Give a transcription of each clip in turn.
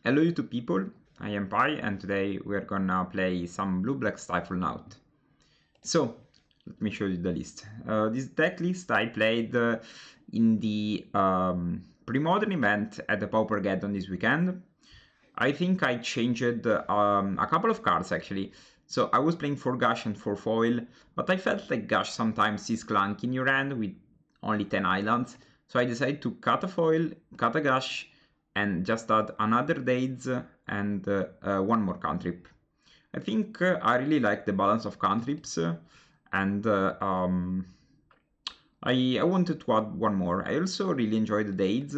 Hello YouTube people, I am Pi and today we are gonna play some blue-black Stiflenought. So, let me show you the list. This deck list I played in the PreModern event at the Paupergeddon this weekend. I think I changed a couple of cards actually. So I was playing 4 Gush and 4 Foil, but I felt like Gush sometimes is clunky in your hand with only 10 islands. So I decided to cut a Foil, cut a Gush, and just add another Daze and one more cantrip. I think I really like the balance of cantrips and I wanted to add one more. I also really enjoy the Daze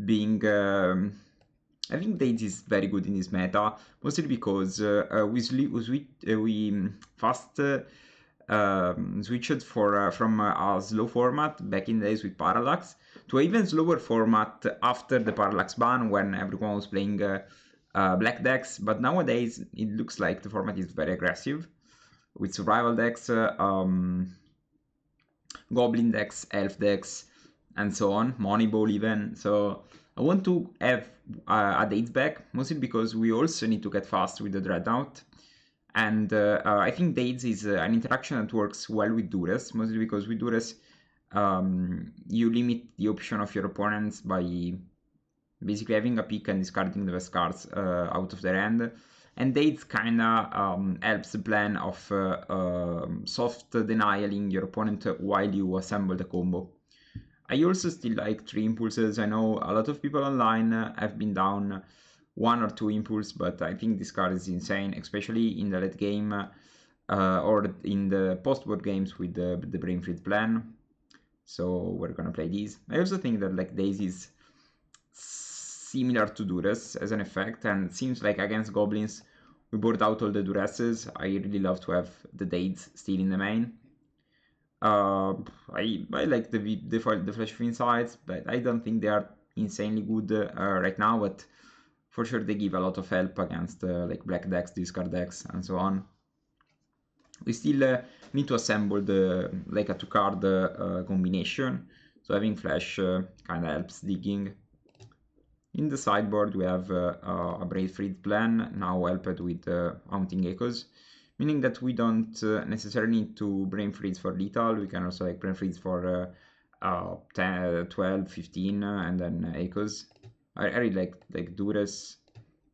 being... I think Daze is very good in this meta, mostly because we fast switched from a slow format back in the days with Parallax to an even slower format after the Parallax ban when everyone was playing black decks, but nowadays it looks like the format is very aggressive with survival decks, goblin decks, elf decks, and so on, Moneyball even. So I want to have a Daze back, mostly because we also need to get fast with the Dreadnought. And I think Daze is an interaction that works well with Duress, mostly because with Duress you limit the option of your opponents by basically having a pick and discarding the best cards out of their hand. And Daze kinda helps the plan of soft denialing your opponent while you assemble the combo. I also still like 3 impulses. I know a lot of people online have been down 1 or 2 impulse, but I think this card is insane, especially in the late game or in the post-board games with the Brain Freeze plan. So we're gonna play these. I also think that like Daze is similar to Duress as an effect, and seems like against goblins we board out all the Duresses. I really love to have the Daze still in the main. I like the Flash of Insights, but I don't think they are insanely good right now, but for sure they give a lot of help against like black decks, discard decks, and so on. We still need to assemble the like a 2-card combination, so having Flash kind of helps digging. In the sideboard we have a Brave Freed plan, now helped with Haunting Echoes, meaning that we don't necessarily need to Brain Freeze for lethal. We can also like Brain Freeze for 10, 12, 15, and then Echoes. I really like Duress.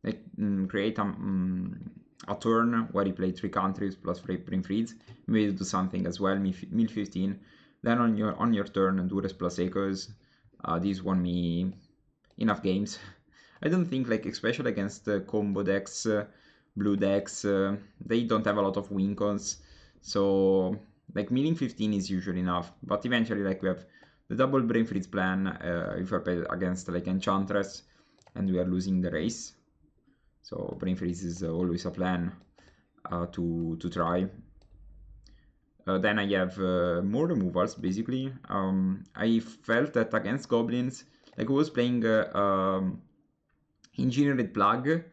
Like create a turn where you play 3 countries plus Brain Freeze. Maybe do something as well, mill 15. Then on your turn, Duress plus Echoes. These won me enough games. I don't think, like, especially against combo decks, blue decks, they don't have a lot of win cons, so like milling 15 is usually enough, but eventually like we have the double Brain Freeze plan if we're played against like Enchantress and we are losing the race, so Brain Freeze is always a plan to try. Then I have more removals basically. I felt that against goblins, like I was playing Engineered Plug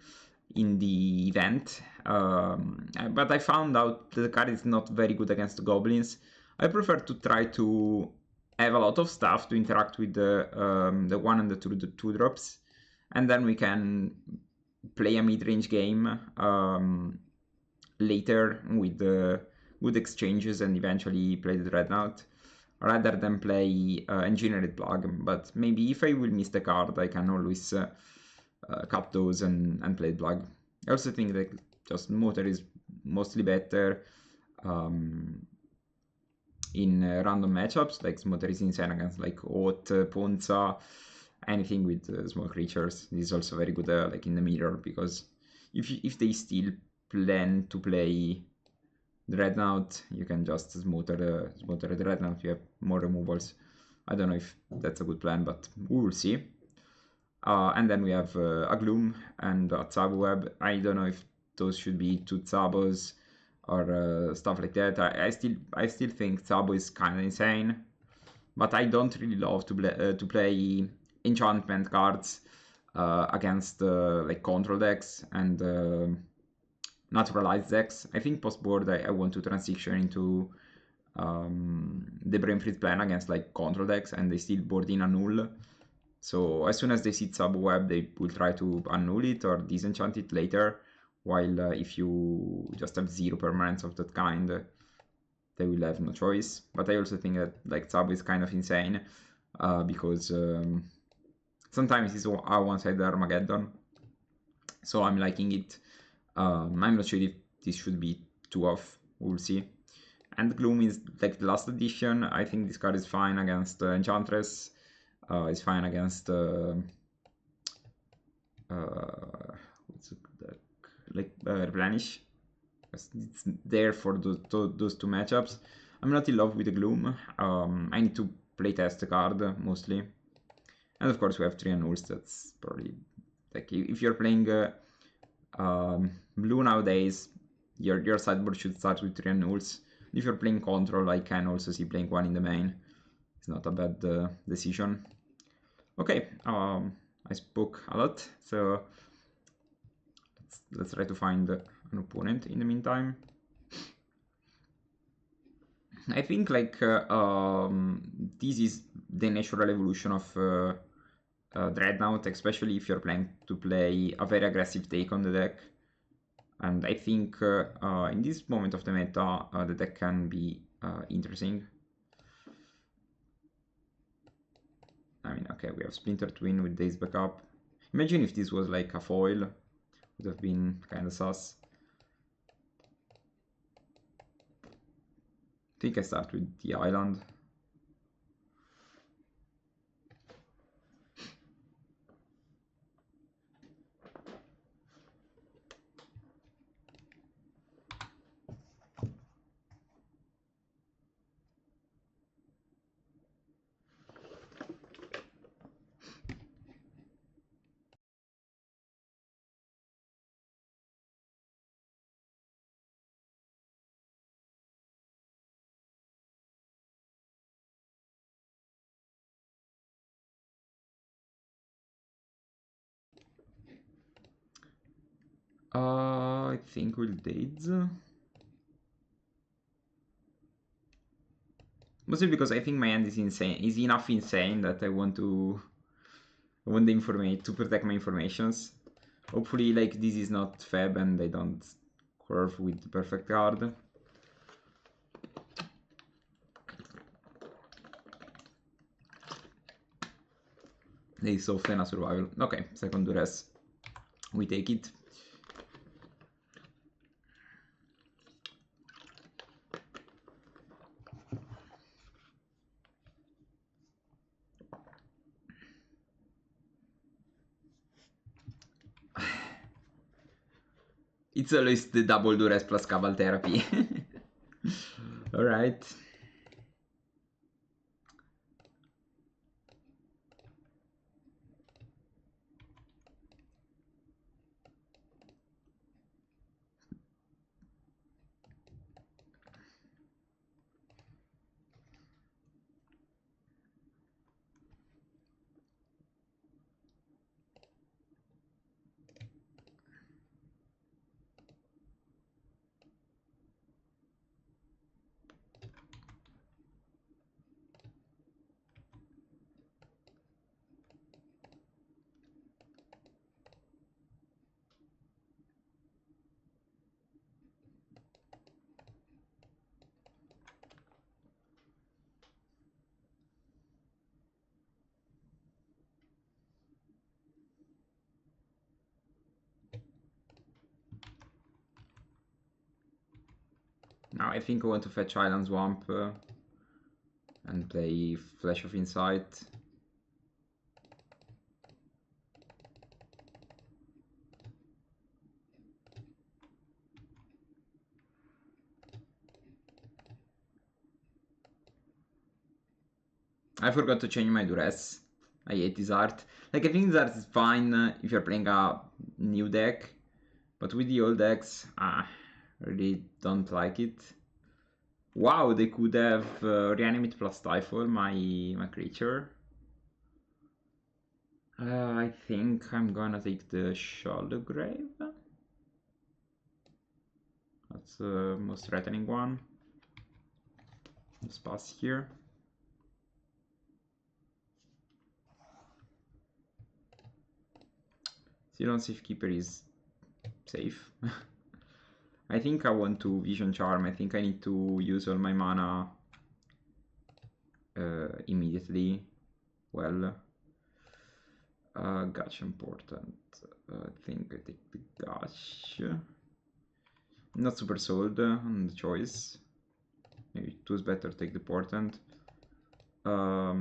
in the event, but I found out that the card is not very good against goblins. I prefer to try to have a lot of stuff to interact with the 1 and the 2 drops, and then we can play a mid-range game later with good exchanges and eventually play the Dreadnought, rather than play Engineered Plug. But maybe if I will miss the card, I can always cap those and play Plug. I also think that just Motor is mostly better in random matchups, like Motor is insane against like Oath, Ponza, anything with small creatures. This is also very good like in the mirror, because if they still plan to play Dreadnought, you can just smother Dreadnought, you have more removals. I don't know if that's a good plan, but we will see. And then we have a Gloom and a Tsabo Web. I don't know if those should be 2 Tsabos or stuff like that. I still think Tsabo is kind of insane, but I don't really love to play enchantment cards against like control decks and naturalized decks. I think post-board I want to transition into the Brain Freeze plan against like control decks, and they still board in a null. So as soon as they see Subweb, they will try to annul it or disenchant it later, while if you just have 0 permanents of that kind, they will have no choice. But I also think that like Sub is kind of insane, because sometimes it's a one-sided Armageddon, so I'm liking it. I'm not sure if this should be too off, we'll see. And Gloom is like the last edition. I think this card is fine against Enchantress. It's fine against what's that? Like Replenish. It's there for those two matchups. I'm not in love with the Gloom. I need to playtest the card mostly. And of course we have 3 annuls. That's probably like if you're playing blue nowadays, your sideboard should start with 3 annuls. If you're playing control, I can also see playing 1 in the main. It's not a bad decision. Okay, I spoke a lot, so let's try to find an opponent in the meantime. I think like this is the natural evolution of Dreadnought, especially if you're planning to play a very aggressive take on the deck. And I think in this moment of the meta, the deck can be interesting. I mean, okay, we have Splinter Twin with Days Backup. Imagine if this was like a foil, would have been kind of sus. I think I start with the island. I think we'll Dates. Mostly because I think my hand is insane, is enough insane that I want the information to protect my informations. Hopefully, like this is not fab and they don't curve with the perfect card. They soften a survival. Okay, second Duress. We take it. It's always the double Duress plus Cabal Therapy. Alright. Now I think I want to fetch Island Swamp and play Flash of Insight. I forgot to change my Duress. I hate this art. Like, I think this art is fine if you're playing a new deck, but with the old decks, I really don't like it. Wow, they could have Reanimate plus Stifle my creature. I think I'm gonna take the Shadowgrave. That's the most threatening one. Let's pass here. Still Safekeeper is safe. I think I want to Vision Charm. I think I need to use all my mana immediately. Well, Gash important. I think I take the Gash. Not super sold on the choice. Maybe it was better to take the portent. I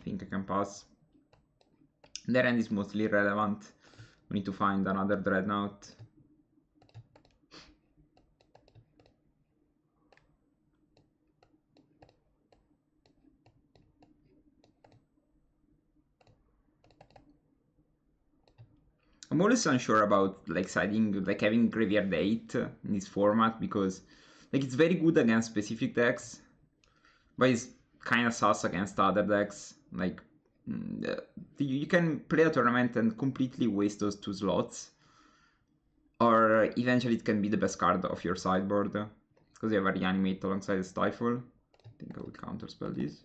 think I can pass. The end is mostly irrelevant. We need to find another Dreadnought. I'm always unsure about like siding, like having Graveyard 8 in this format, because like it's very good against specific decks, but it's kind of sus against other decks. Like you can play a tournament and completely waste those 2 slots, or eventually it can be the best card of your sideboard because you have a Reanimate alongside a Stifle. I think I will counterspell this.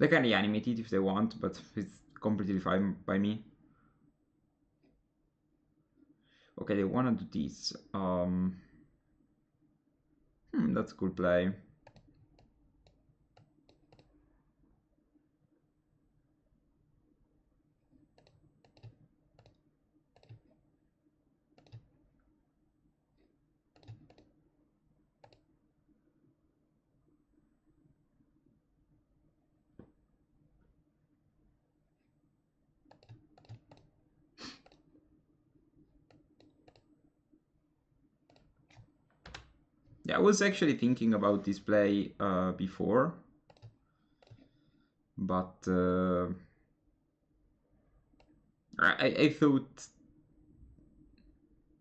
They can reanimate it if they want, but it's completely fine by me. Okay, they wanna do this. That's a cool play. Yeah, I was actually thinking about this play before, but I thought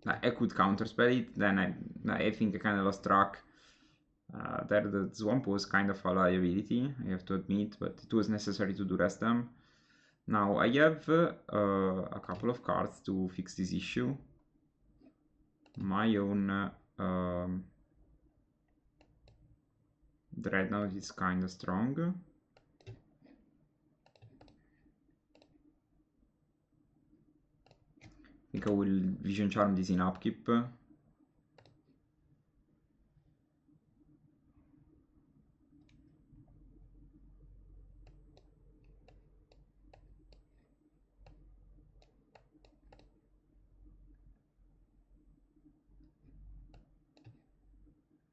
I could counterspell it. Then I think I kind of lost track. There the Swamp was kind of a liability, I have to admit, but it was necessary to Duress them. Now I have a couple of cards to fix this issue. My own Dreadnought is kind of strong. I think I will Vision Charm this in upkeep.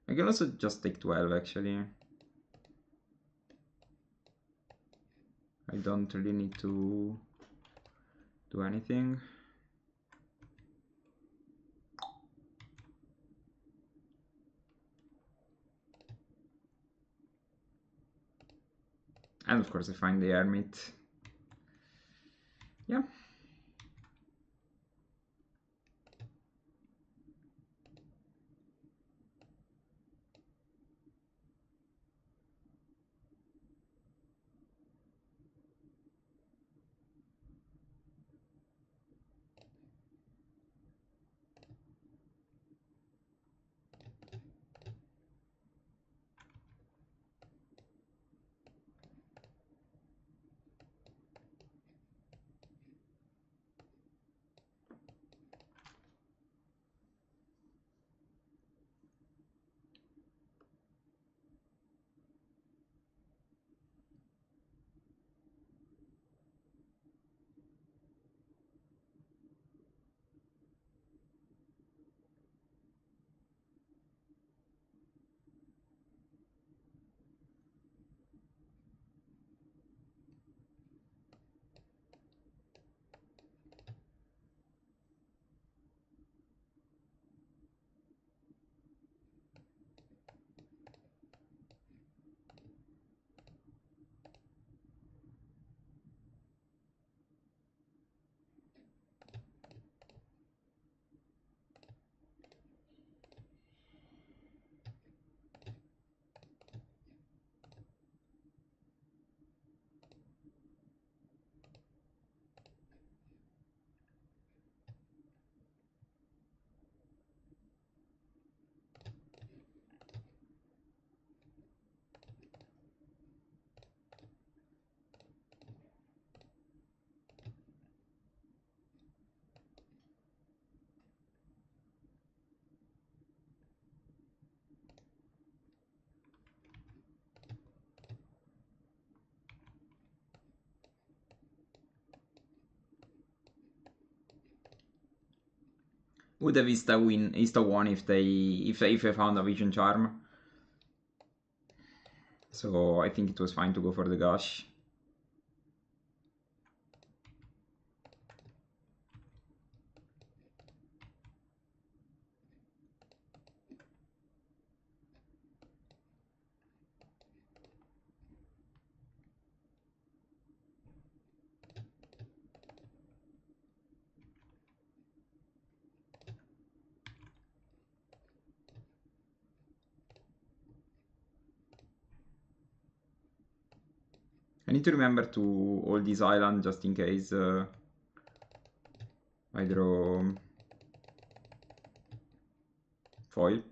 I can also just take 12 actually. I don't really need to do anything. And of course I find the Hermit. Yeah. would have insta won if I found a Vision Charm. So I think it was fine to go for the Gush. I need to remember to hold this island just in case I draw foil.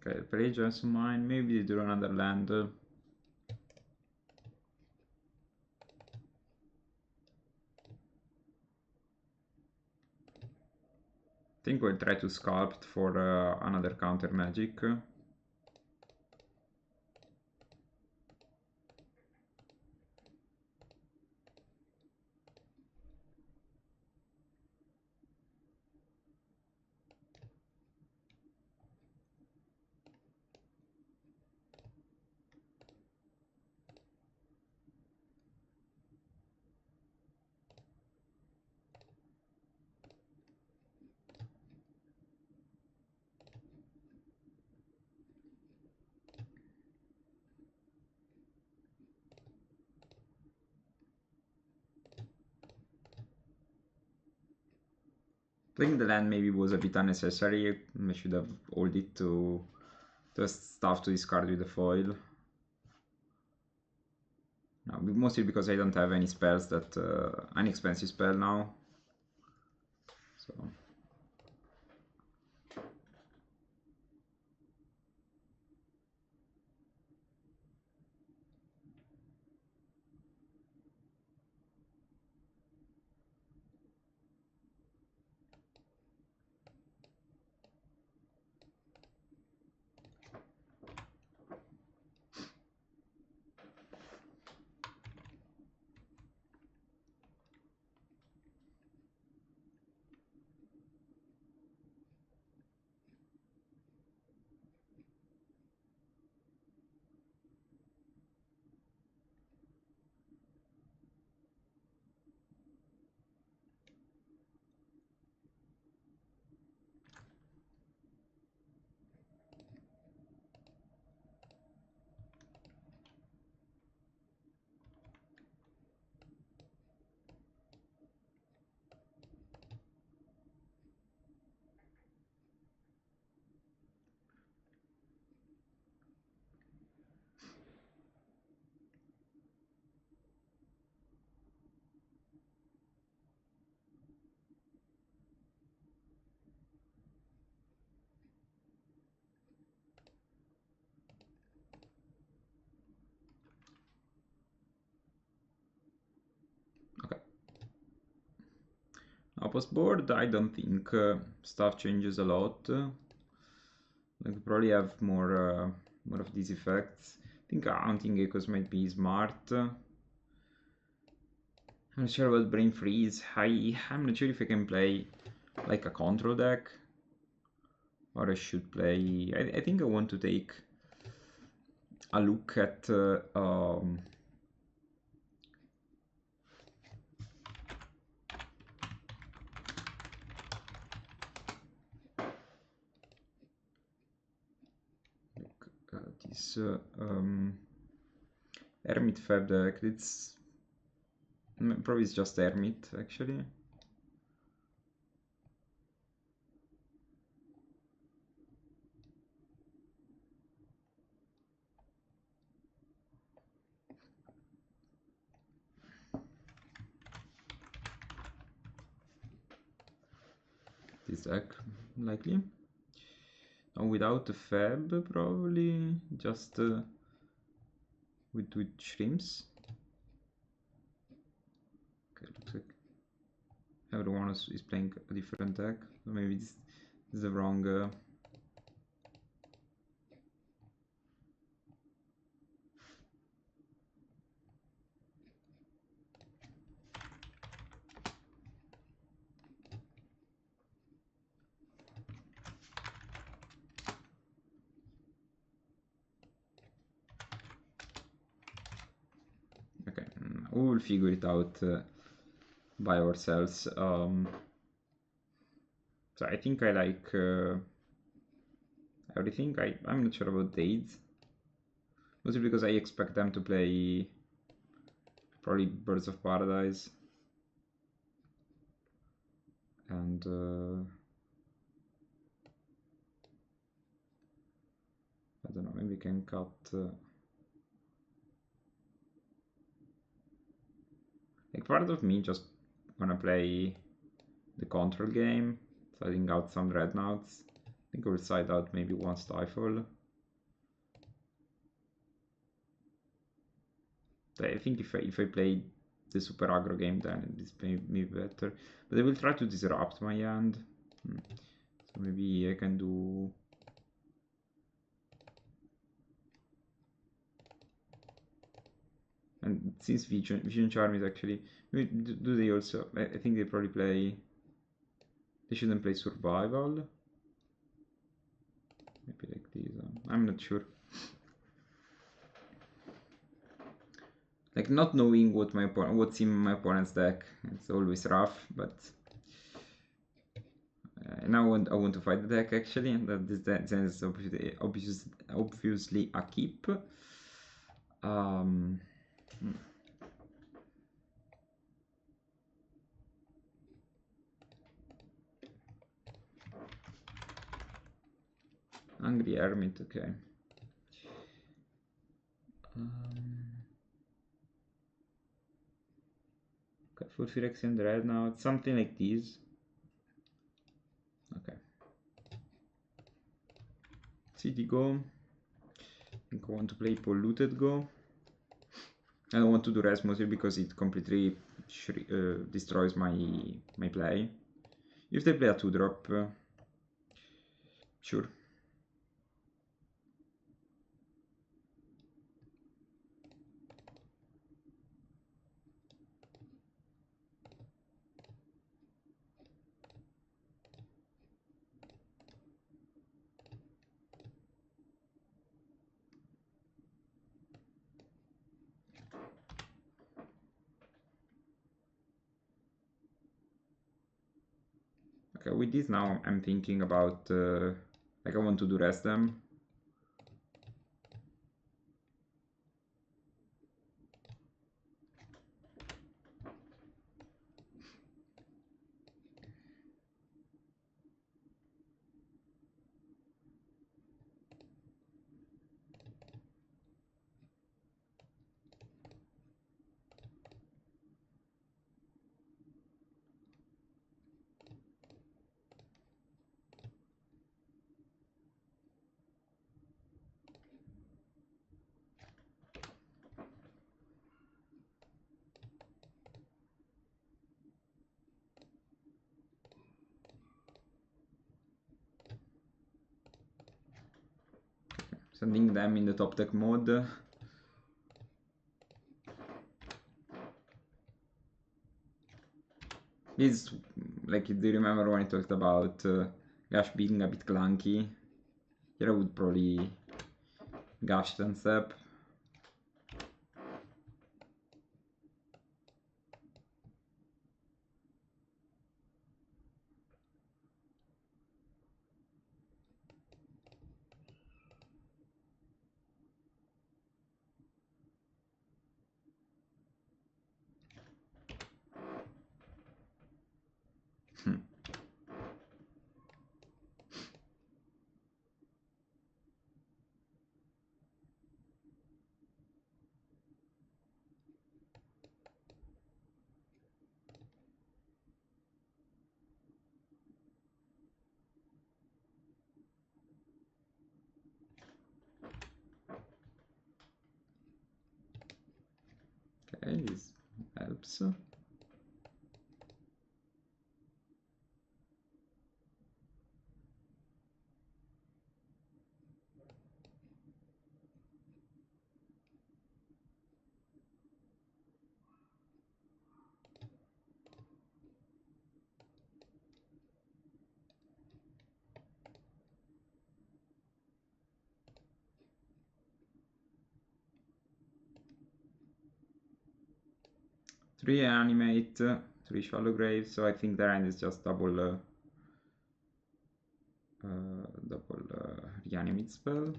Okay, play just mine. Maybe they draw another land. I think we'll try to sculpt for another counter magic. Playing the land maybe was a bit unnecessary. I should have hold it to just stuff to discard with the foil. No, mostly because I don't have any spells that an expensive spell now. So okay. Now post board, I don't think stuff changes a lot. Like probably have more of these effects. I think Haunting Echoes might be smart. I'm not sure about Brain Freeze. I'm not sure if I can play like a control deck, or I should play. I think I want to take a look at this Hermit Fab deck. It's probably it's just Hermit actually. this deck, likely. And without the Fab, probably just with Shrimps. Okay, looks like everyone is playing a different deck. So maybe this is the wrong. Okay, we will figure it out by ourselves. So I think I like everything. I'm not sure about Dades. Mostly because I expect them to play probably Birds of Paradise. And I don't know, maybe we can cut like part of me just wanna play the control game, siding out some Dreadnoughts. I think I will side out maybe one Stifle. I think if I play the super aggro game, then it's maybe better. But I will try to disrupt my hand. So maybe I can do. And since Vision Charm is actually, do they also? I think they probably play. They shouldn't play Survival. Maybe like this. I'm not sure. Like not knowing what's in my opponent's deck, it's always rough. But now I want to fight the deck actually, and that this is obviously a keep. Angry Hermit, okay. Okay, for Phyrexian Dreadnought, something like this. Okay. City Go. I think I want to play Polluted Go. I don't want to do Duress mostly because it completely destroys my play. If they play a 2-drop, sure. Okay, with this now I'm thinking about like I want to Duress them. Sending them in the top deck mode. This, like, do you remember when I talked about Gash being a bit clunky? Here I would probably Gash 10 step. helps. 3 animate, 3 shallow grave, so I think their end is just double reanimate spell.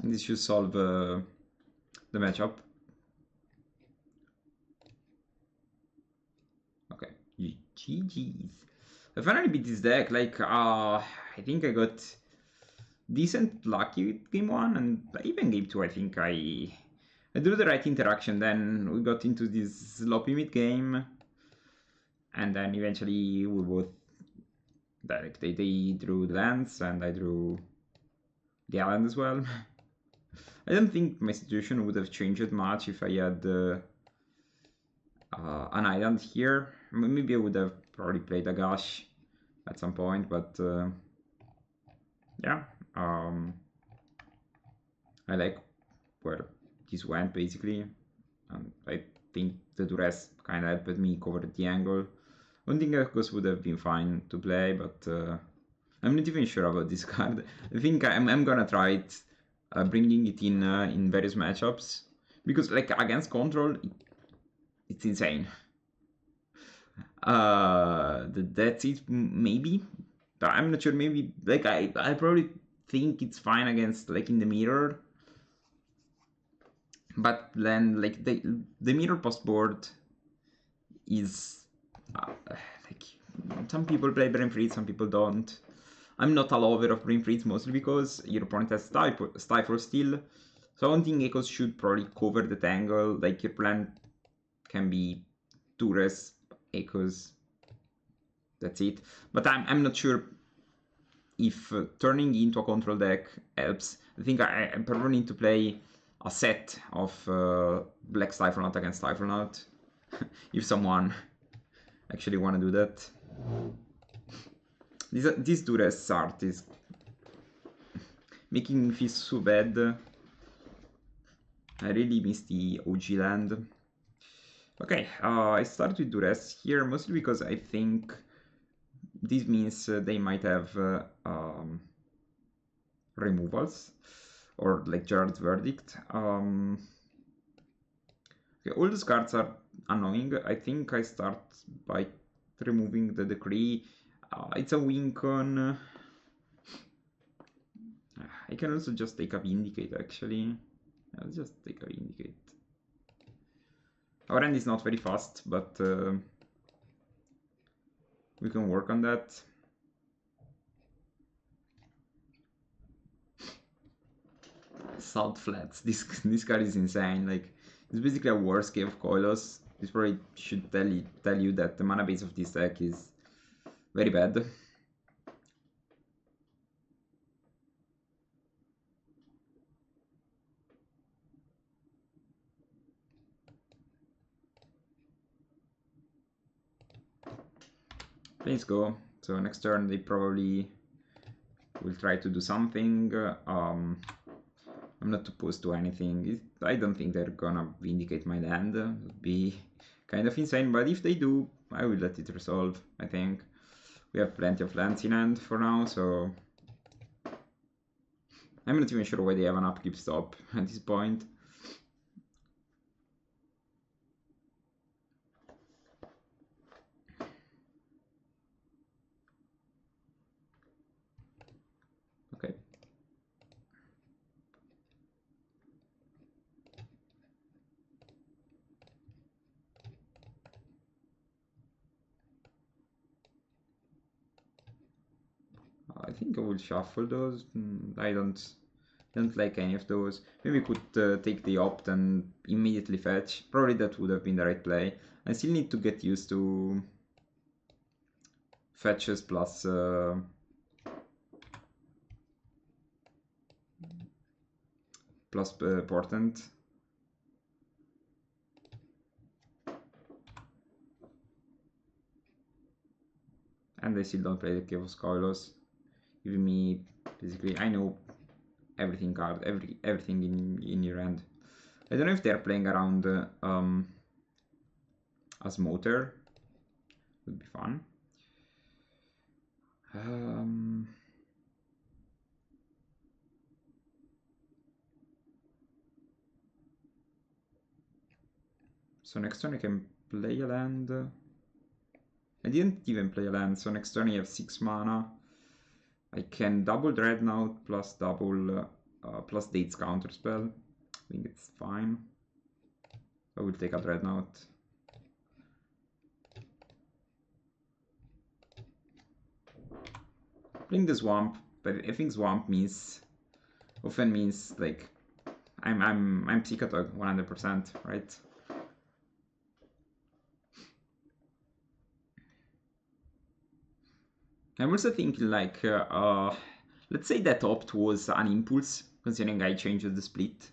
And this should solve the matchup. Okay, GG's. I finally beat this deck. Like, I think I got decent lucky with game 1, and even game 2 I think I drew the right interaction. Then we got into this sloppy mid game, and then eventually we both they drew the lands and I drew the island as well. I don't think my situation would have changed much if I had an island here. Maybe I would have probably played a Gash at some point, but yeah, I like where this went basically. I think the Duress kind of helped me cover the angle. I don't think Echoes would have been fine to play, but I'm not even sure about this card. I think I'm gonna try it, bringing it in various matchups, because like against control, it's insane. That's it, maybe. But I'm not sure. Maybe like I probably think it's fine against like in the mirror. But then like the mirror post board is like some people play Brain Freeze, some people don't. I'm not a lover of Brain Freeze, mostly because your opponent has Stifle still. So I don't think Echoes should probably cover the tangle. Like your plan can be Duress, Echoes. That's it. But I'm not sure if turning into a control deck helps. I think I probably need to play a set of Black Stiflenought against Stiflenought. If someone actually want to do that. This Duress art is making me feel so bad. I really miss the OG land. Okay, I start with Duress here, mostly because I think this means they might have removals, or like Jared's Verdict. Okay, all those cards are annoying. I think I start by removing the Decree. It's a win con. I can also just take a Vindicate, actually. I'll just take a Vindicate. Our end is not very fast, but we can work on that. Salt Flats. This card is insane. Like, it's basically a worse Cave of Koilos. This probably should tell you that the mana base of this deck is very bad. Let's go. So next turn they probably will try to do something. I'm not opposed to anything. I don't think they're gonna Vindicate my land. It would be kind of insane, but if they do, I will let it resolve, I think. We have plenty of lands in hand for now, so I'm not even sure why they have an upkeep stop at this point. Okay. I think I will shuffle those. I don't like any of those. Maybe we could take the opt and immediately fetch. Probably that would have been the right play. I still need to get used to fetches plus portent. And I still don't play the Chaos Coilos, giving me basically, I know everything card, everything in your hand. I don't know if they're playing around as motor. Would be fun. So next turn I can play a land. I didn't even play a land, so next turn I have 6 mana. I can double Dreadnought plus double plus Date's counterspell. I think it's fine. I will take a Dreadnought. Playing the Swamp, but I think Swamp often means like I'm Psychotog 100%, right? I'm also thinking like, let's say that opt was an impulse, considering I changed the split.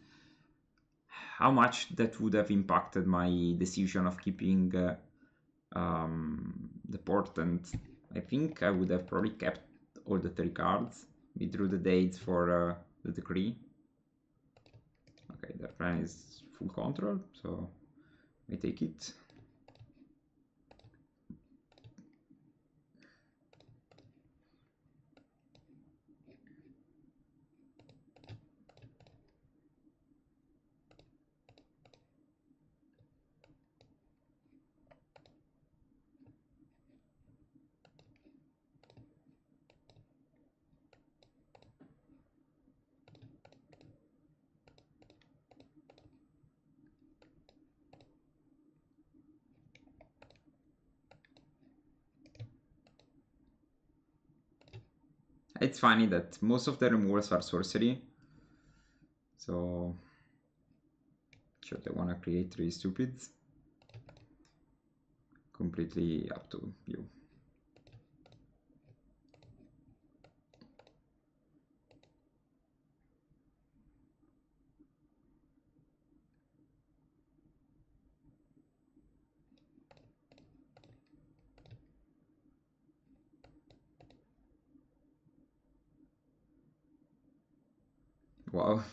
How much that would have impacted my decision of keeping the portent? I think I would have probably kept all the 3 cards. We drew the dates for the decree. Okay, their plan is full control, so I take it. It's funny that most of the removals are sorcery. So, should I want to create 3 stupids? Completely up to you. Wow.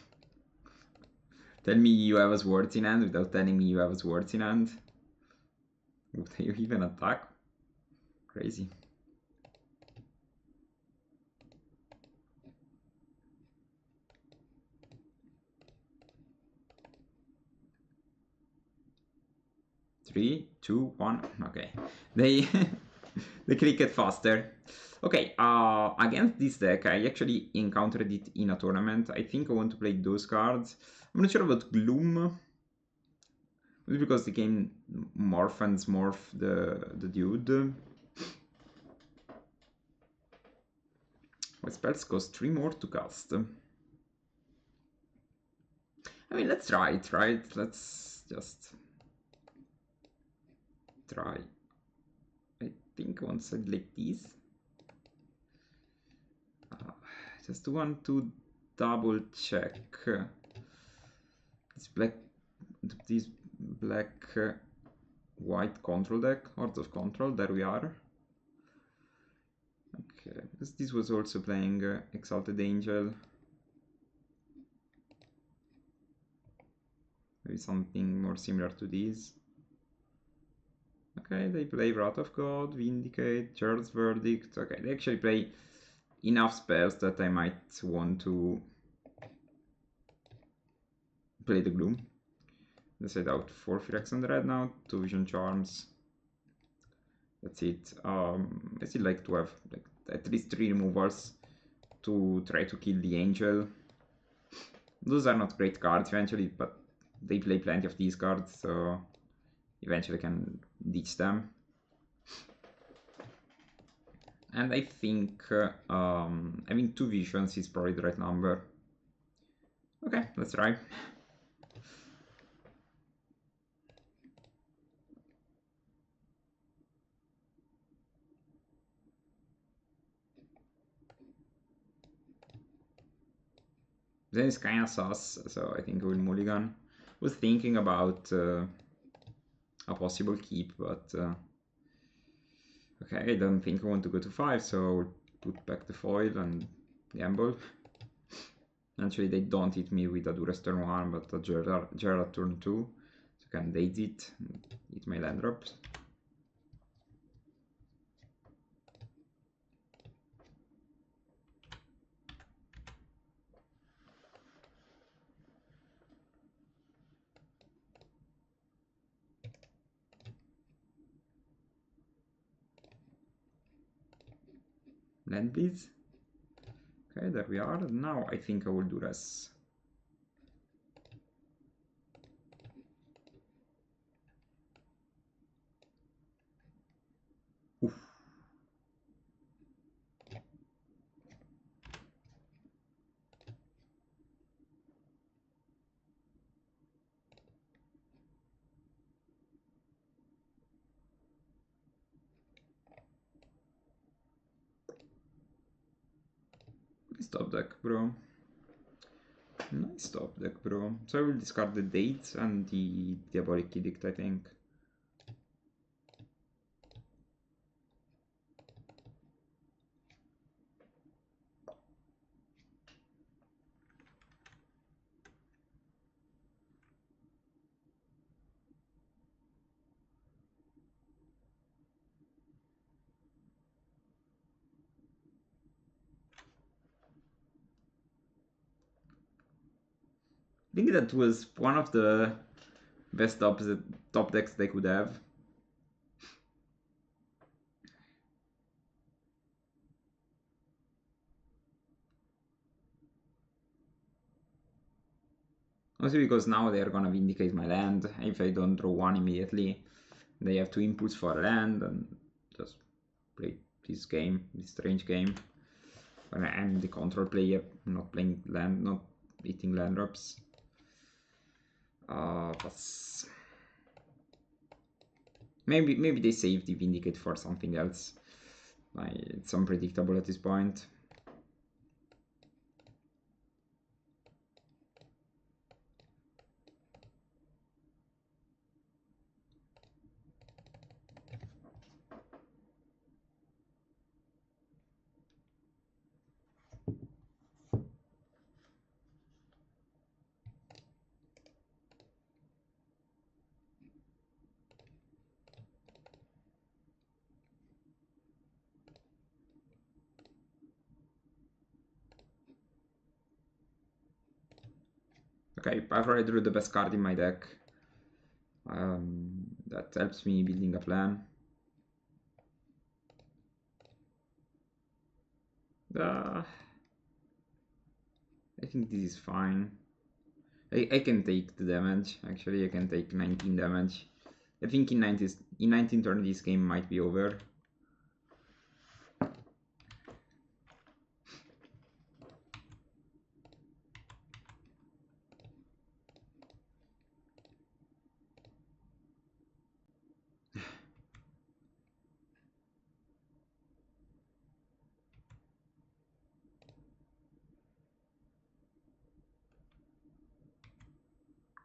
Tell me you have a Swords in hand without telling me you have a Swords in hand. Would you even attack? Crazy. Three, two, one. Okay. They they click it faster. Okay, against this deck, I actually encountered it in a tournament. I think I want to play those cards. I'm not sure about Gloom. Maybe because they can morph and smorph the dude. What spells cost 3 more to cast? I mean, let's try it, right? Let's just try. I think once I like this. Just want to double check this black white control deck, Hordes of Control. There we are. Okay, because this was also playing Exalted Angel. Maybe something more similar to this. Okay, they play Wrath of God, Vindicate, Church's Verdict. Okay, they actually play enough spells that I might want to play the Gloom. Let's set out 4 Phyrexian Dreadnought, 2 Vision Charms. That's it. I still like to have like at least 3 removals to try to kill the Angel. Those are not great cards eventually, but they play plenty of these cards, so eventually I can ditch them. And I think having 2 visions is probably the right number. Okay, let's try. Then it's kinda sus, so I think I will mulligan. Was thinking about a possible keep, but okay, I don't think I want to go to 5, so I'll put back the foil and gamble. Actually, they don't hit me with a Duress turn 1, but a Gerard turn 2, so I can daze it, hit my land drops. Land please. Okay, there we are. Now I think I will do this. Oof. Nice top deck, bro. Nice top deck, bro. So I will discard the date and the Diabolic Edict, I think. I think that was one of the best top decks they could have. Also because now they are gonna Vindicate my land. If I don't draw 1 immediately, they have to impulse for a land and just play this game, this strange game. When I'm the control player, not playing land, not eating land drops. But maybe they save the Vindicate for something else. It's unpredictable at this point. Okay, I've already drew the best card in my deck. That helps me building a plan. I think this is fine. I can take the damage, actually. I can take 19 damage. I think in 19 turn this game might be over.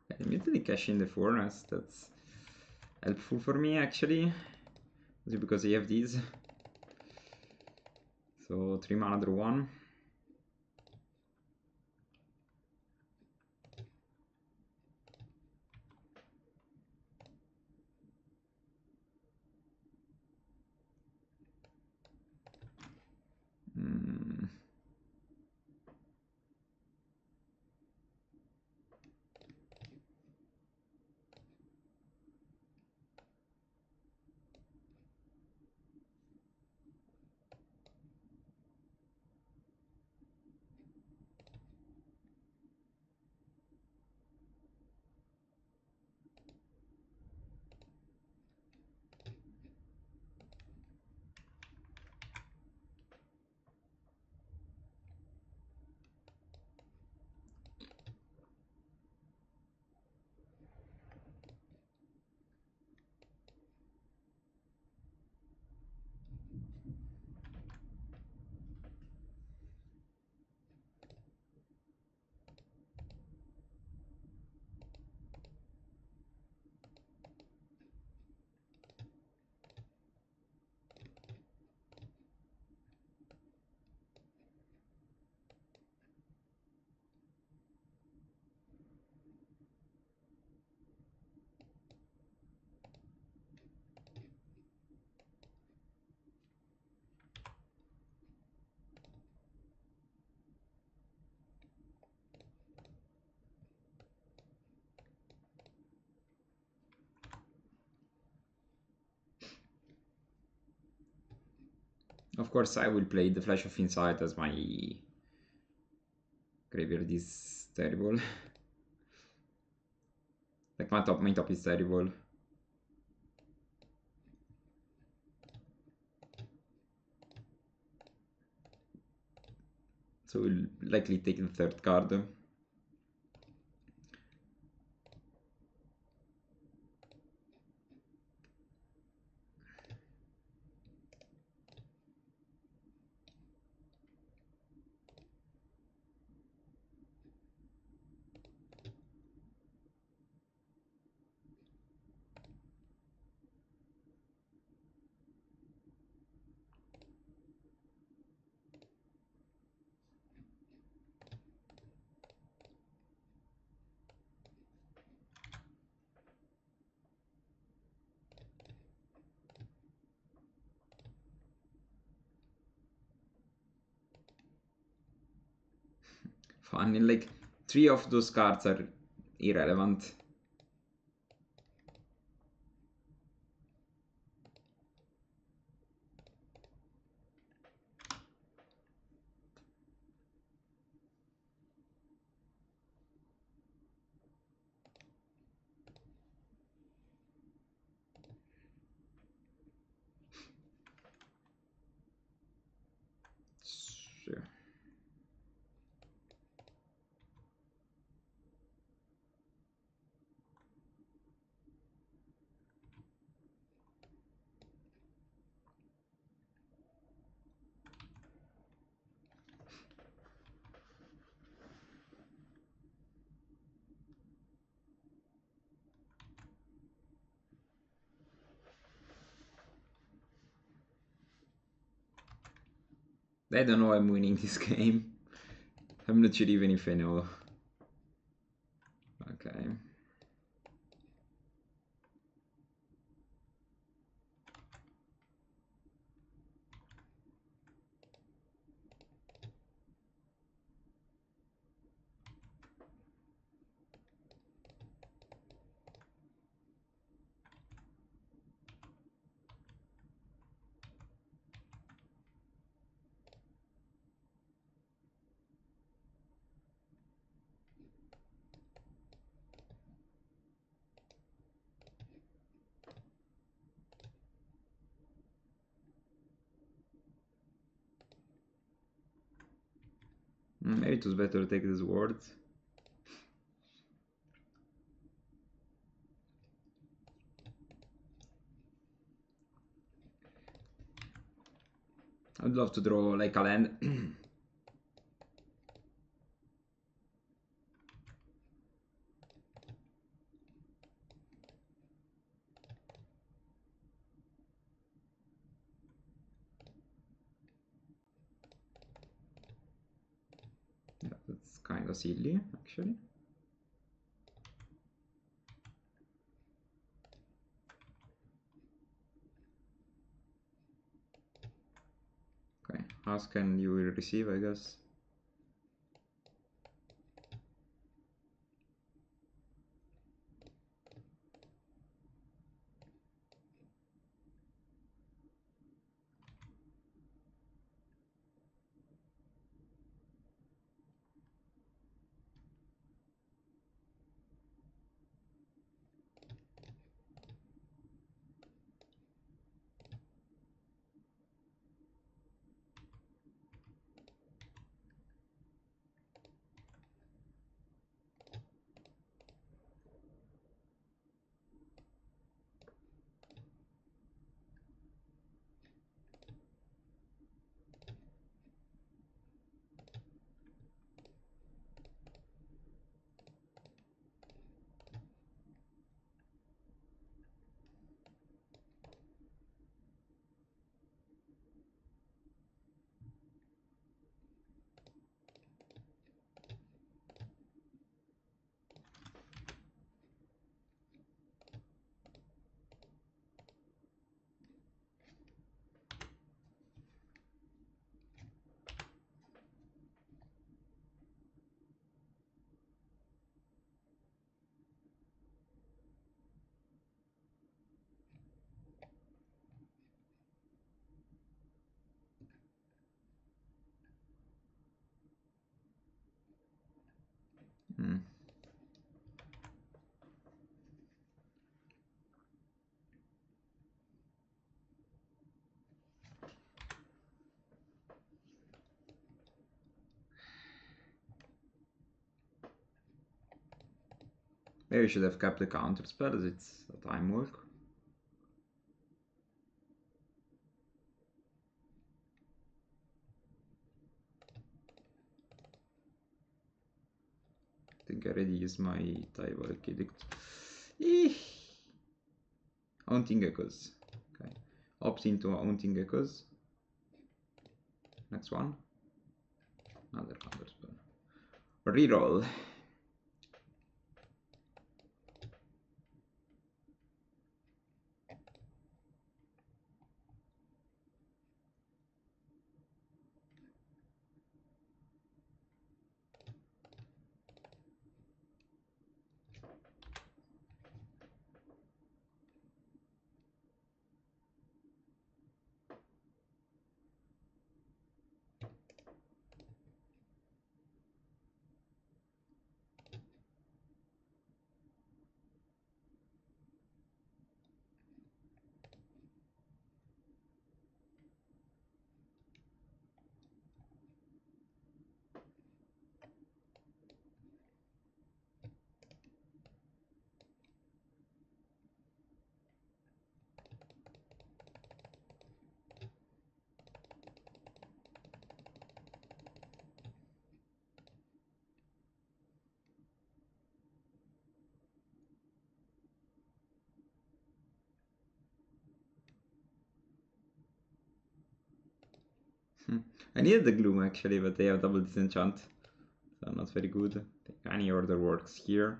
I immediately cash in the furnace. That's helpful for me, actually. Because I have these. So 3 mana, draw 1. Of course, I will play the Flash of Insight as my graveyard is terrible. Like my top is terrible. So we'll likely take the third card. Funny, like 3 of those cards are irrelevant. Sure. I don't know I'm winning this game. I'm not sure even if I know. Okay. Maybe it was better to take this word. I'd love to draw like a land. Yeah, that's kind of silly, actually. Okay, ask and you will receive, I guess. Maybe we should have kept the counter spell as it's a time walk. I think I already used my Diabolic Edict. Haunting Echoes. Okay. Opt into Haunting Echoes. Next one. Another counter spell. Reroll. I needed the Gloom actually, but they have double disenchant. So not very good. I think any order works here.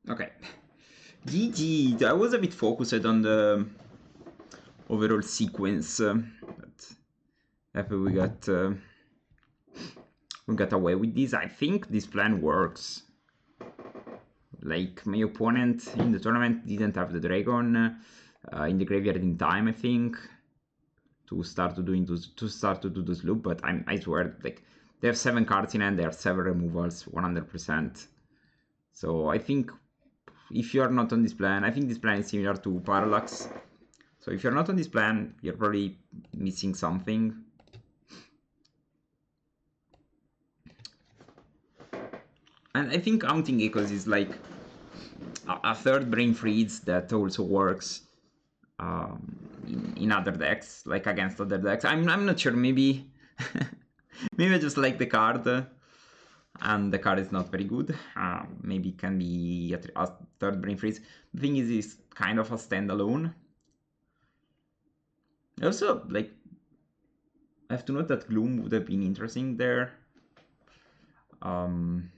Okay. GG. I was a bit focused on the overall sequence, but after we got away with this. I think this plan works. Like, my opponent in the tournament didn't have the dragon in the graveyard in time, I think, to start to do this loop. But I swear, like, they have 7 cards in hand, they have 7 removals, 100%. So I think if you're not on this plan, I think this plan is similar to Parallax. So if you're not on this plan, you're probably missing something. And I think Haunting Echoes is like a third Brain Freeze that also works in other decks, like against other decks. I'm not sure, maybe maybe I just like the card and the card is not very good. Maybe it can be a third Brain Freeze. The thing is, it's kind of a standalone. Also, like, I have to note that Gloom would have been interesting there. Even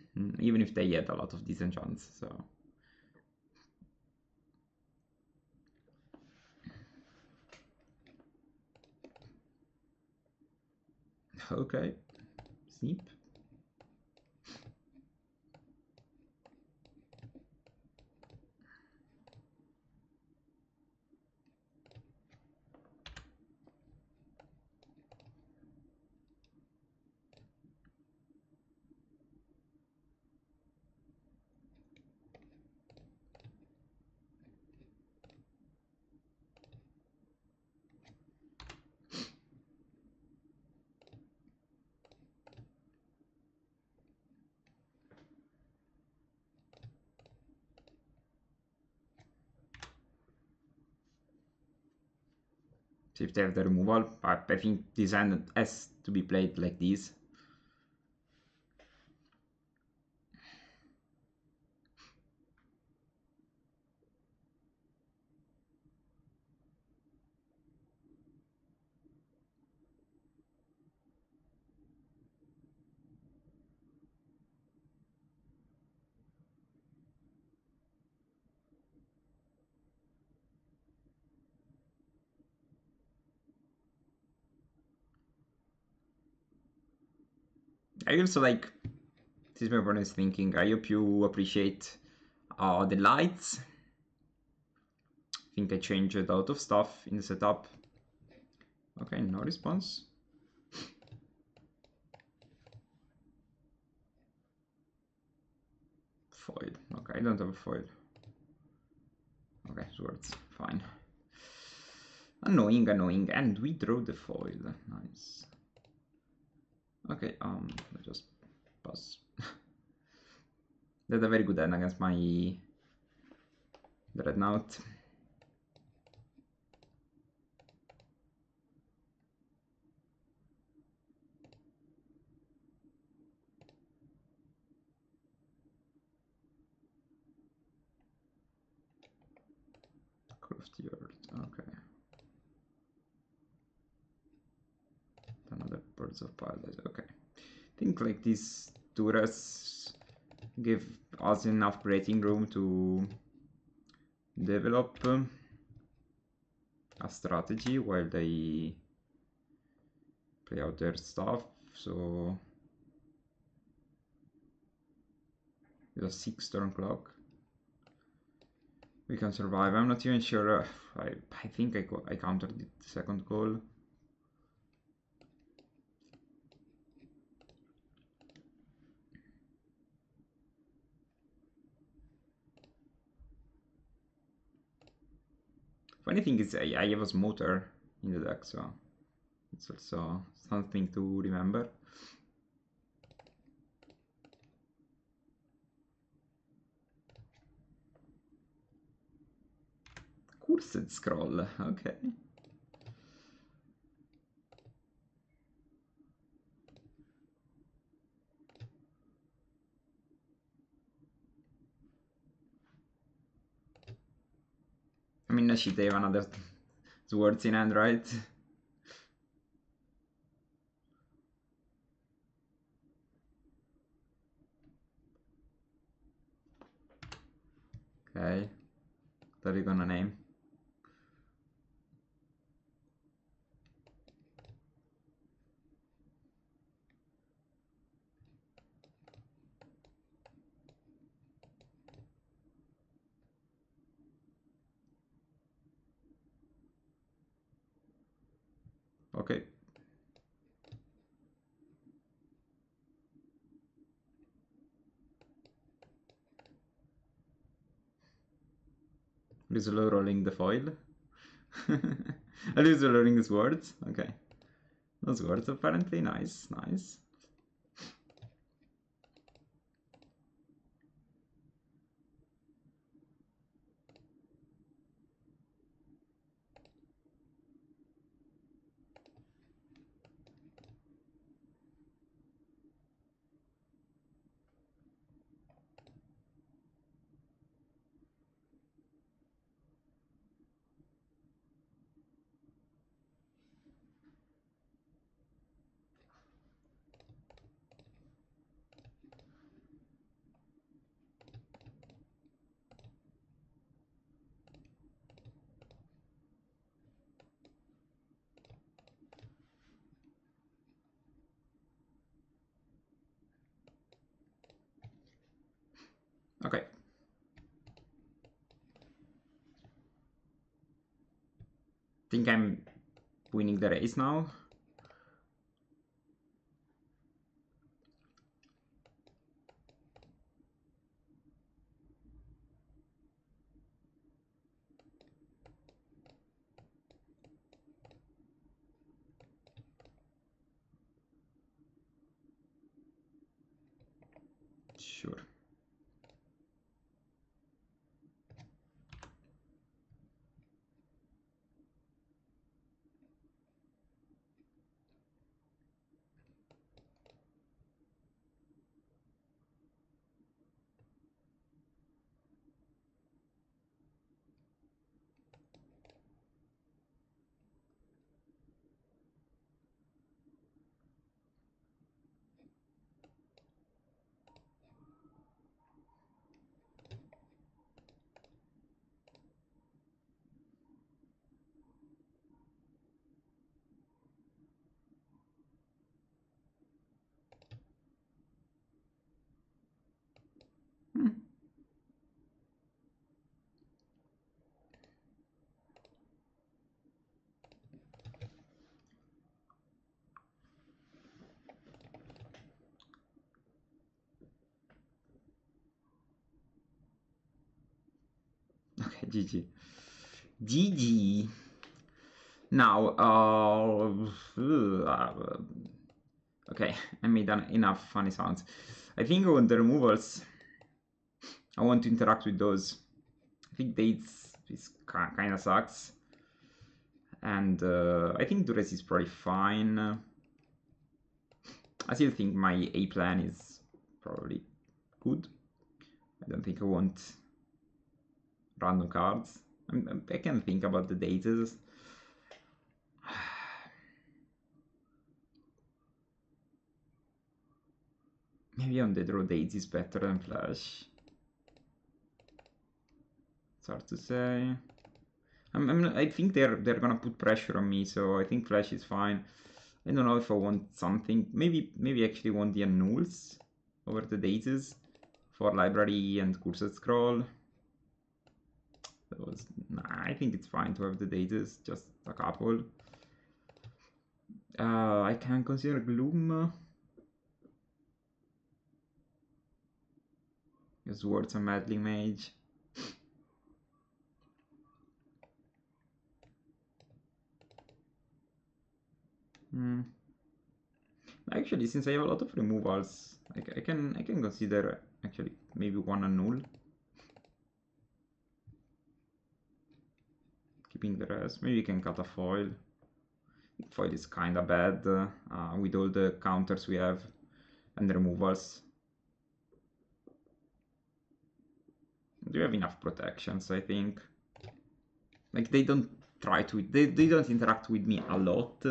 if they had a lot of disenchants, so. Okay, Sneap. So if they have the removal, I think this hand has to be played like this. I also like, this is my opponent is thinking, I hope you appreciate the lights. I think I changed a lot of stuff in the setup. Okay, no response. Foil. Okay, I don't have a foil. Okay, swords. Fine. Annoying, annoying. And we draw the foil. Nice. Okay, let's just pass. That's a very good hand against my Dreadnought. Crafty Earth, okay. Another Birds of Paradise, okay. I think like this Duress give us enough creating room to develop a strategy while they play out their stuff, so with a 6 turn clock we can survive. I'm not even sure, I think I countered the second goal. Funny thing is I have a smoother in the deck, so it's also something to remember. Cursed Scroll, okay. I mean, she have another swords in hand, right? Okay, what are you gonna name? Okay. He's rolling the foil. At least rolling the swords. Okay. Those swords apparently. Nice, nice. Okay. Think I'm winning the race now. Sure. Okay, GG. GG. Now, okay, I made enough funny sounds. I think on the removals, I want to interact with those. I think dates kind of sucks. And I think Duress is probably fine. I still think my A plan is probably good. I don't think I want random cards. I can think about the dates. Maybe on the draw dates is better than flash. It's hard to say. I think they're gonna put pressure on me, so I think flash is fine. I don't know if I want something. Maybe actually want the annuls over the dates for library and cursed scroll. Nah, I think it's fine to have the dates, just a couple. I can consider Gloom. Use words on Meddling Mage. Actually, since I have a lot of removals, I can consider actually maybe one annul. Keeping the rest. Maybe you can cut a foil. Foil is kinda bad with all the counters we have and the removals. Do you have enough protections, I think? Like, they don't try to... They don't interact with me a lot.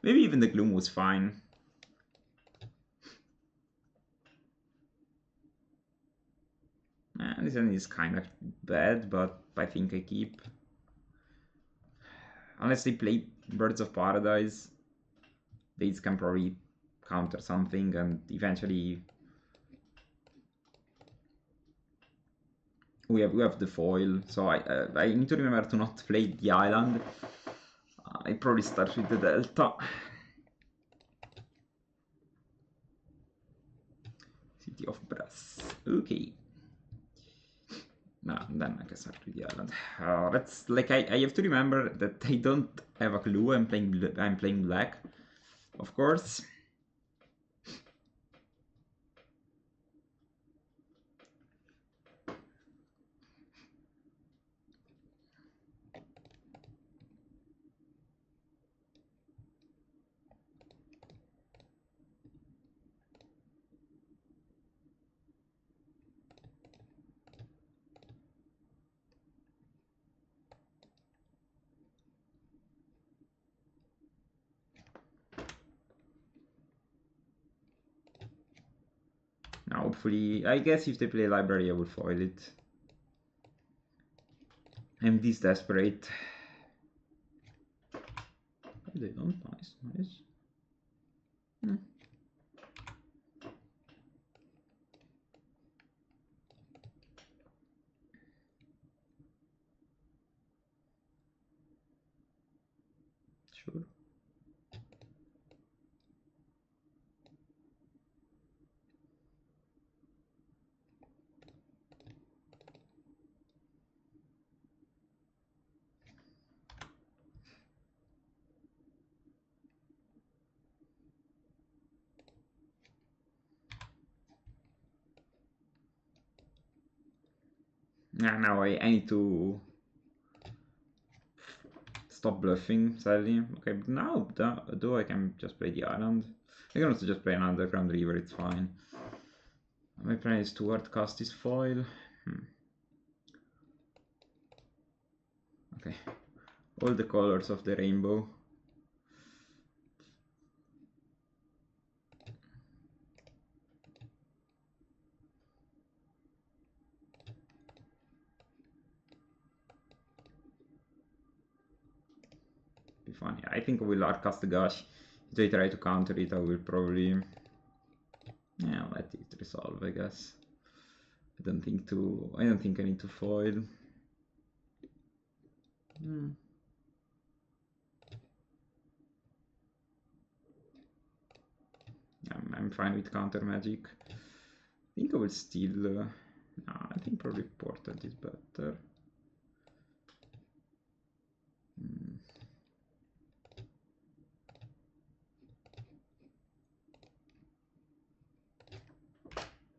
Maybe even the Gloom was fine. This one is kind of bad, but I think I keep. Unless they play Birds of Paradise, they can probably counter something, and eventually we have the foil. So I need to remember to not play the island. I probably start with the Delta. City of Brass. Okay. No, then I can start with the island. That's like I have to remember that I don't have a clue. I'm playing black, of course. Now, hopefully, I guess if they play library, I will foil it. I'm this desperate. They don't. Nice. Sure. Now I need to stop bluffing, sadly. Okay, but now though I can just play the island. I can also just play an underground river, it's fine. My plan is to hard cast this foil. Okay. All the colors of the rainbow. Be funny. I think I will hard cast the Gush. If they try to counter it, I will probably let it resolve, I guess. don't think I need to foil. I'm fine with counter magic. I think I will still. No, I think probably Portal is better.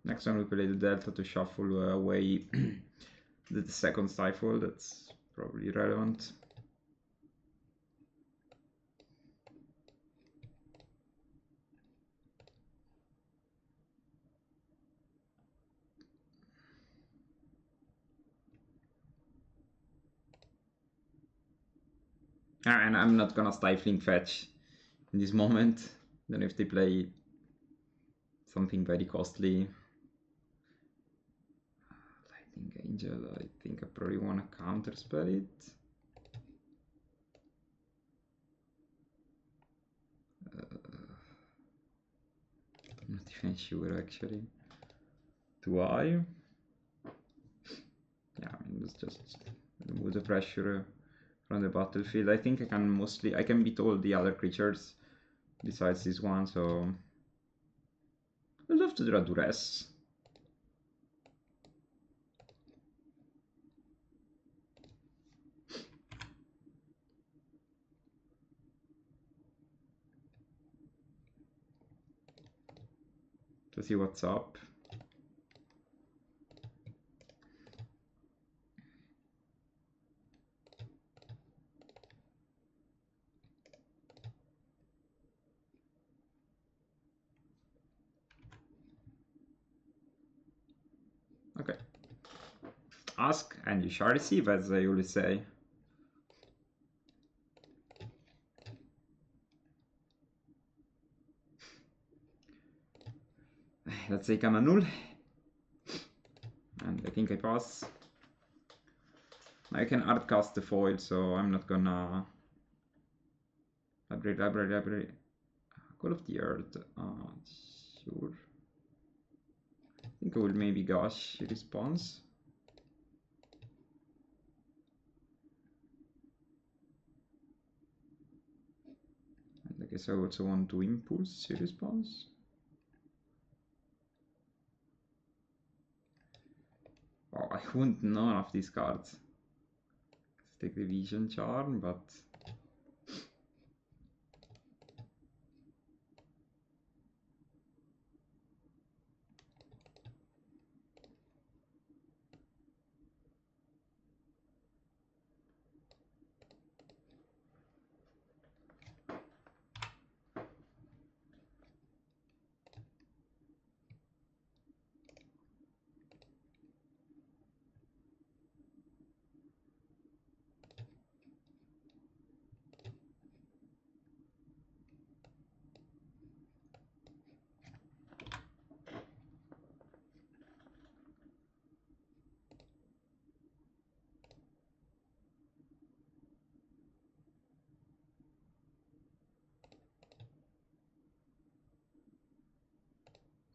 Next time we play the Delta to shuffle away the second Stifle. That's probably relevant. And I'm not gonna Stifling Fetch in this moment. Then if they play something very costly, Lightning Angel, I think I probably wanna counterspell it. I'm not even sure actually. Do I? Yeah, I mean, let's just remove the pressure from the battlefield. I think I can beat all the other creatures besides this one, so I'd love to draw Duress. To see what's up. Okay. Ask and you shall receive, as I always say. Let's say I'm a null. And I think I pass. I can hardcast the foil, so I'm not gonna... Library. Call of the Earth. Sure. I think I will maybe Gush response. And I guess I also want to Impulse response. Oh, I wouldn't know none of these cards. Let's take the Vision Charm, but...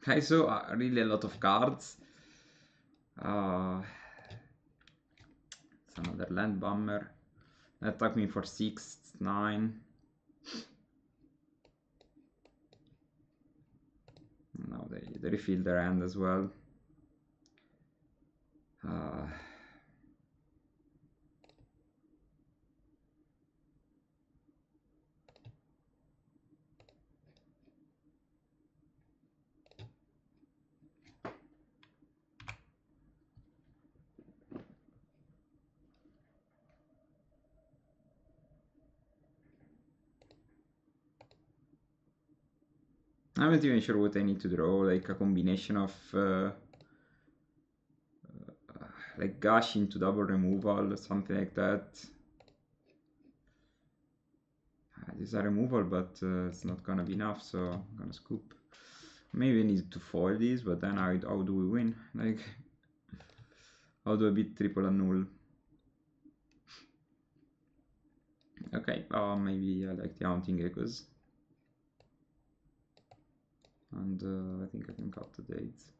I saw really a lot of cards. It's another land bomber. That took me for 6, 9. Now they refill their hand as well. I'm not even sure what I need to draw, like a combination of like Gush into double removal or something like that. These are removal, but it's not gonna be enough, so I'm gonna scoop. Maybe I need to foil these, but then how do we win? Like, how do I beat triple and null? Okay, maybe I like the Haunting Echoes. And I think I can cut the dates.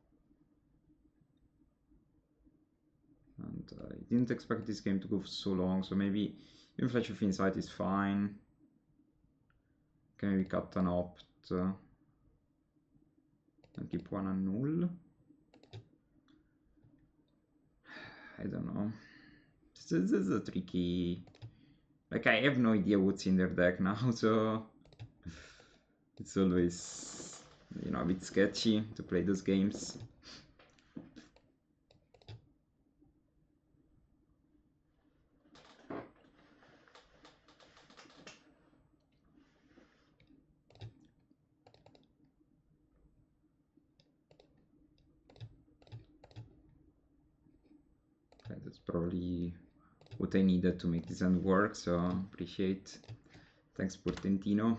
I didn't expect this game to go for so long, so maybe even Flash of Insight is fine. Can maybe cut an opt and keep one on null. I don't know. This is a tricky... Like, I have no idea what's in their deck now, so... It's always, you know, a bit sketchy to play those games. Okay, that's probably what I needed to make this end work, so appreciate. Thanks, Portentino.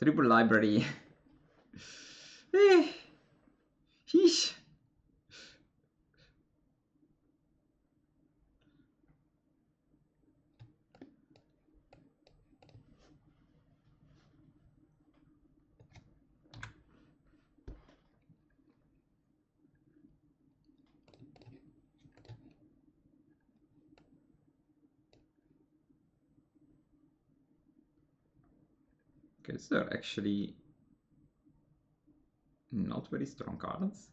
Triple library. Sheesh. Okay, so they're actually not very strong cards.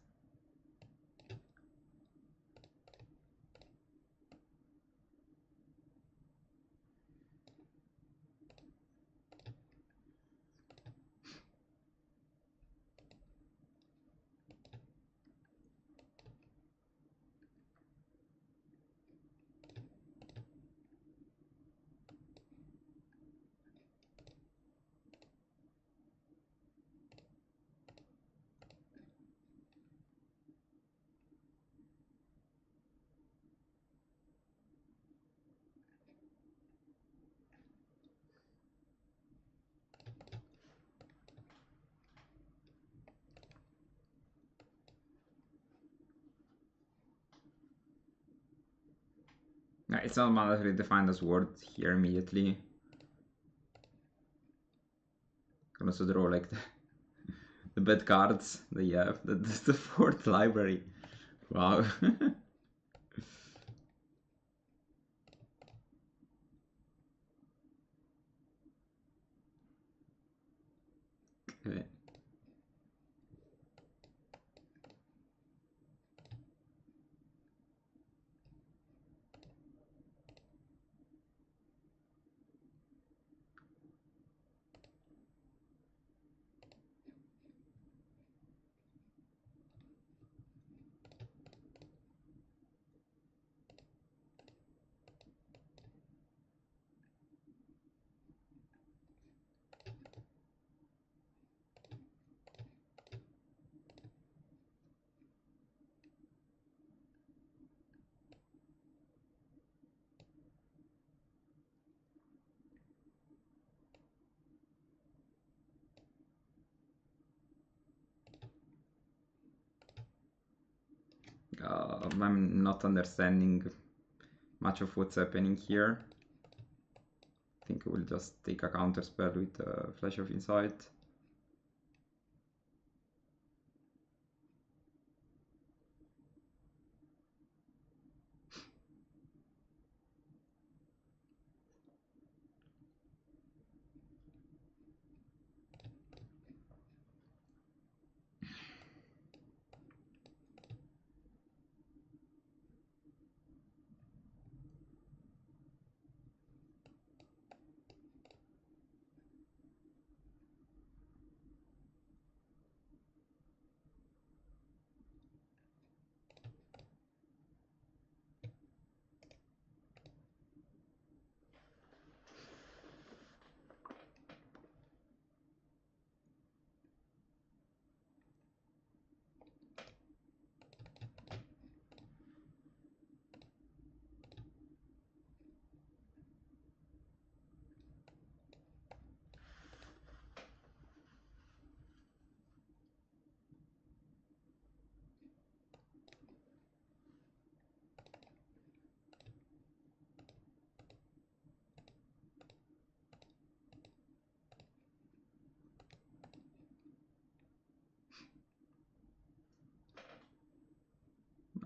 Yeah, it's not mandatory to find this word here immediately. Can also draw like the bad cards that you have. That's the fourth library. Wow. Okay. I'm not understanding much of what's happening here. I think I will just take a counter spell with Flash of Insight.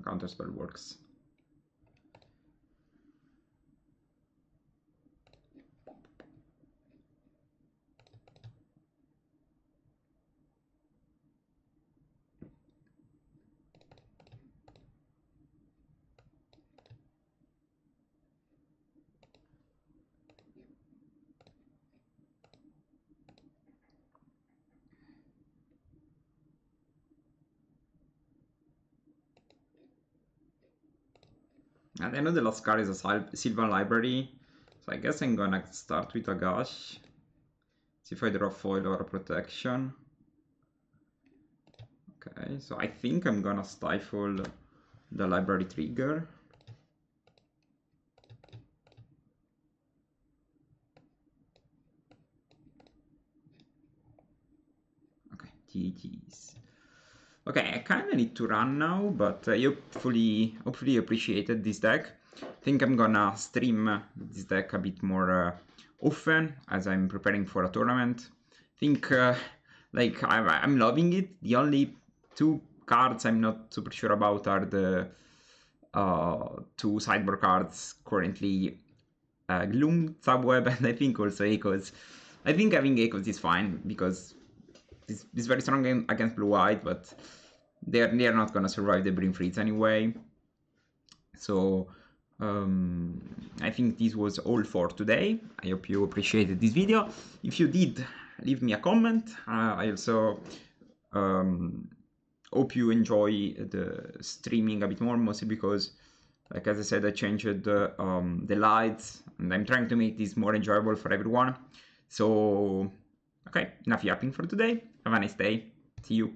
Counterspell works. And I know the last card is a Sylvan Library, so I guess I'm gonna start with a Gush. See if I draw foil or a protection. Okay, so I think I'm gonna stifle the library trigger. Okay, GG's. Okay, I kind of need to run now, but you hopefully appreciated this deck. I think I'm gonna stream this deck a bit more often as I'm preparing for a tournament. I think like I'm loving it. The only two cards I'm not super sure about are the two sideboard cards currently, Gloom, Subweb, and I think also Echoes. I think having Echoes is fine because it's very strong against blue-white, but they're not gonna survive the Brim Freeze anyway. So I think this was all for today. I hope you appreciated this video. If you did, leave me a comment. I also hope you enjoy the streaming a bit more, mostly because, like as I said, I changed the lights and I'm trying to make this more enjoyable for everyone. So okay, enough yapping for today. Have a nice day. See you.